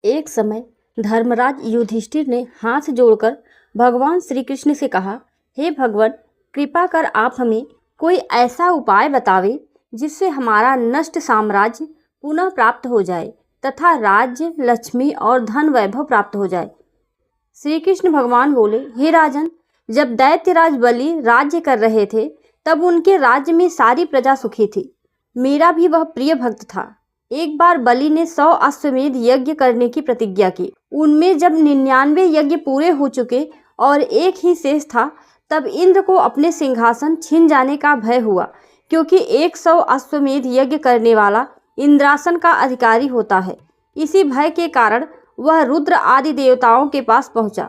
एक समय धर्मराज युधिष्ठिर ने हाथ जोड़कर भगवान श्री कृष्ण से कहा, हे भगवान, कृपा कर आप हमें कोई ऐसा उपाय बतावे जिससे हमारा नष्ट साम्राज्य पुनः प्राप्त हो जाए तथा राज्य, लक्ष्मी और धन वैभव प्राप्त हो जाए। श्री कृष्ण भगवान बोले, हे राजन, जब दैत्यराज बलि राज्य कर रहे थे तब उनके राज्य में सारी प्रजा सुखी थी। मेरा भी वह प्रिय भक्त था। एक बार बलि ने 100 अश्वमेध यज्ञ करने की प्रतिज्ञा की। उनमें जब 99 यज्ञ पूरे हो चुके और एक ही शेष था, तब इंद्र को अपने सिंहासन छिन जाने का भय हुआ, क्योंकि 100 अश्वमेध यज्ञ करने वाला इंद्रासन का अधिकारी होता है। इसी भय के कारण वह रुद्र आदि देवताओं के पास पहुंचा,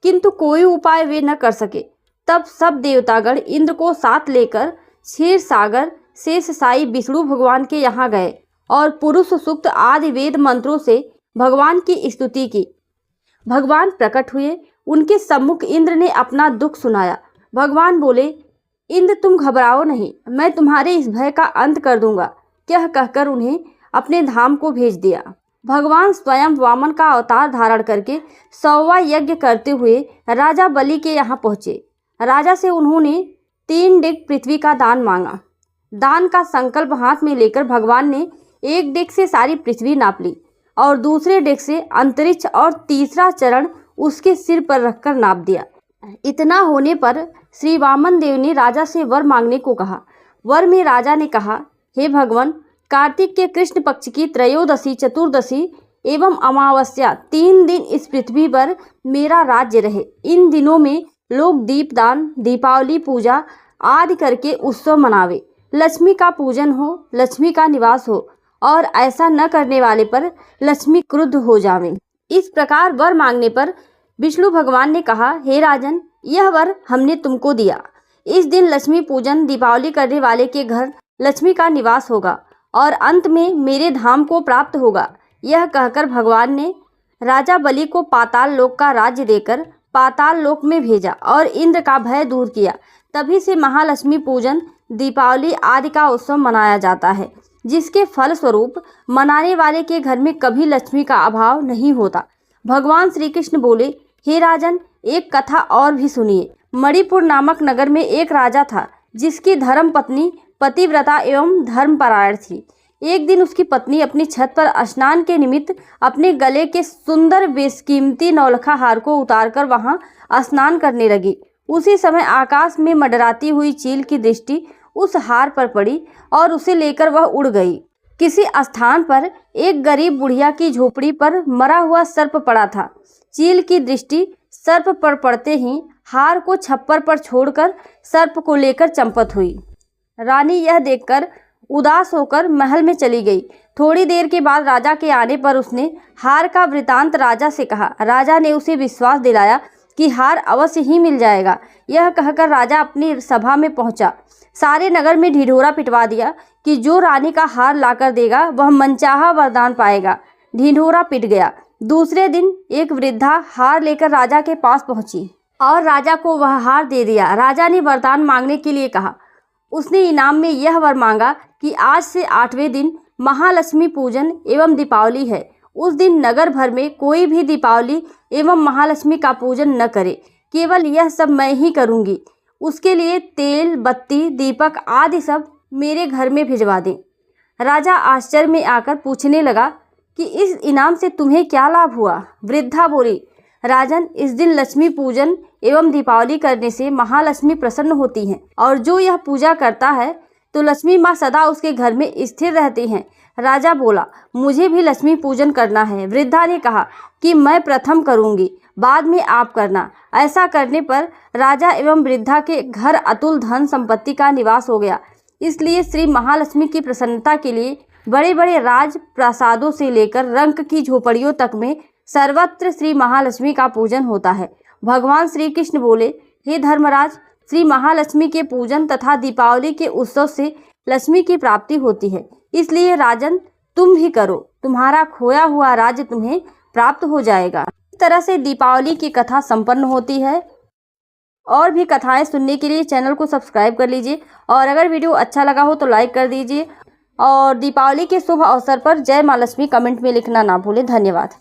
किंतु कोई उपाय वे न कर सके। तब सब देवतागण इंद्र को साथ लेकर क्षीर सागर शेषशायी विष्णु भगवान के यहाँ गए और पुरुष सूक्त आदि वेद मंत्रों से भगवान की स्तुति की। भगवान प्रकट हुए। उनके सम्मुख इंद्र ने अपना दुख सुनाया। भगवान बोले, इंद्र, तुम घबराओ नहीं, मैं तुम्हारे इस भय का अंत कर दूंगा। यह कहकर उन्हें अपने धाम को भेज दिया। भगवान स्वयं वामन का अवतार धारण करके 100वां यज्ञ करते हुए राजा बलि के यहाँ पहुँचे। राजा से उन्होंने 3 डेग पृथ्वी का दान मांगा। दान का संकल्प हाथ में लेकर भगवान ने एक डेग से सारी पृथ्वी नाप ली और दूसरे डेग से अंतरिक्ष और तीसरा चरण उसके सिर पर रखकर नाप दिया। इतना होने पर श्री वामन देव ने राजा से वर मांगने को कहा। वर में राजा ने कहा, हे भगवान, कार्तिक के कृष्ण पक्ष की त्रयोदशी, चतुर्दशी एवं अमावस्या 3 दिन इस पृथ्वी पर मेरा राज्य रहे। इन दिनों में लोग दीपदान, दीपावली पूजा आदि करके उत्सव मनावे, लक्ष्मी का पूजन हो, लक्ष्मी का निवास हो, और ऐसा न करने वाले पर लक्ष्मी क्रुद्ध हो जावे। इस प्रकार वर मांगने पर विष्णु भगवान ने कहा, हे राजन, यह वर हमने तुमको दिया। इस दिन लक्ष्मी पूजन, दीपावली करने वाले के घर लक्ष्मी का निवास होगा और अंत में मेरे धाम को प्राप्त होगा। यह कहकर भगवान ने राजा बलि को पाताल लोक का राज्य देकर पाताल लोक में भेजा और इंद्र का भय दूर किया। तभी से महालक्ष्मी पूजन, दीपावली आदि का उत्सव मनाया जाता है, जिसके फल स्वरूप मनाने वाले के घर में कभी लक्ष्मी का अभाव नहीं होता। भगवान श्री कृष्ण बोले, हे राजन, एक कथा और भी सुनिए। मणिपुर नामक नगर में एक राजा था, जिसकी धर्म पत्नी पतिव्रता एवं धर्मपरायण थी। एक दिन उसकी पत्नी अपनी छत पर स्नान के निमित्त अपने गले के सुंदर बेशकीमती नौलखा हार को उतारकर वहां स्नान करने लगी। उसी समय आकाश में मंडराती हुई चील की दृष्टि उस हार पर पड़ी और उसे लेकर वह उड़ गई। किसी स्थान पर एक गरीब बुढ़िया की झोपड़ी पर मरा हुआ सर्प पड़ा था। चील की दृष्टि सर्प पर पड़ते ही हार को छप्पर पर छोड़कर सर्प को लेकर चंपत हुई। रानी यह देखकर उदास होकर महल में चली गई। थोड़ी देर के बाद राजा के आने पर उसने हार का वृतांत राजा से कहा। राजा ने उसे विश्वास दिलाया कि हार अवश्य ही मिल जाएगा। यह कहकर राजा अपनी सभा में पहुंचा। सारे नगर में ढिढोरा पिटवा दिया कि जो रानी का हार लाकर देगा वह मनचाहा वरदान पाएगा। ढिढोरा पिट गया। दूसरे दिन एक वृद्धा हार लेकर राजा के पास पहुंची और राजा को वह हार दे दिया। राजा ने वरदान मांगने के लिए कहा। उसने इनाम में यह वर मांगा कि आज से 8वें दिन महालक्ष्मी पूजन एवं दीपावली है। उस दिन नगर भर में कोई भी दीपावली एवं महालक्ष्मी का पूजन न करे, केवल यह सब मैं ही करूंगी। उसके लिए तेल, बत्ती, दीपक आदि सब मेरे घर में भिजवा दें। राजा आश्चर्य में आकर पूछने लगा कि इस इनाम से तुम्हें क्या लाभ हुआ। वृद्धा बोली, राजन, इस दिन लक्ष्मी पूजन एवं दीपावली करने से महालक्ष्मी प्रसन्न होती हैं और जो यह पूजा करता है तो लक्ष्मी माँ सदा उसके घर में स्थिर रहती हैं। राजा बोला, मुझे भी लक्ष्मी पूजन करना है। वृद्धा ने कहा कि मैं प्रथम करूंगी, बाद में आप करना। ऐसा करने पर राजा एवं वृद्धा के घर अतुल धन संपत्ति का निवास हो गया। इसलिए श्री महालक्ष्मी की प्रसन्नता के लिए बड़े बड़े राज प्रासादों से लेकर रंक की झोपड़ियों तक में सर्वत्र श्री महालक्ष्मी का पूजन होता है। भगवान श्री कृष्ण बोले, हे धर्मराज, श्री महालक्ष्मी के पूजन तथा दीपावली के उत्सव से लक्ष्मी की प्राप्ति होती है। इसलिए राजन, तुम भी करो, तुम्हारा खोया हुआ राज्य तुम्हें प्राप्त हो जाएगा। इस तरह से दीपावली की कथा संपन्न होती है। और भी कथाएं सुनने के लिए चैनल को सब्सक्राइब कर लीजिए और अगर वीडियो अच्छा लगा हो तो लाइक कर दीजिए और दीपावली के शुभ अवसर पर जय माँ लक्ष्मी कमेंट में लिखना ना भूलें। धन्यवाद।